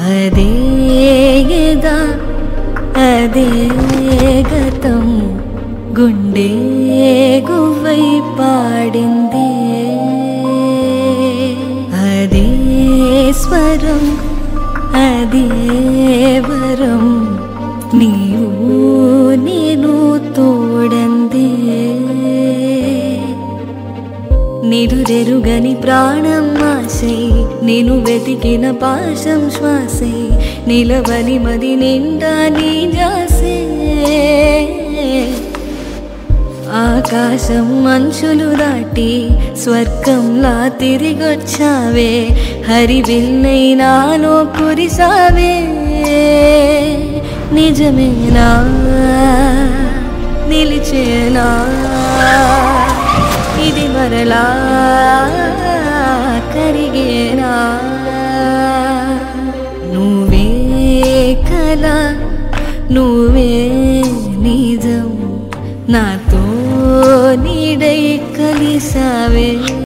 అదే యదా అదే గతం గుండె గువ్వై పాడింది అదే స్వరం అదే వరం నీవు నేను తోడందే నిదురెరుగని ప్రాణం ఆశై నేను వెతికిన పాశం శ్వాసై నిలవని మది నిండా నీ జాసే ఆకాశం మంచులు దాటి స్వర్గంలా తిరిగొచ్చావే హరివిల్లై నాలో కురిసావే నిజమేనా నిలిచేనా ఇది మరలా కరిగేనా నువ్వే కల నువ్వే నిజం నాతో నీడై కలిసావే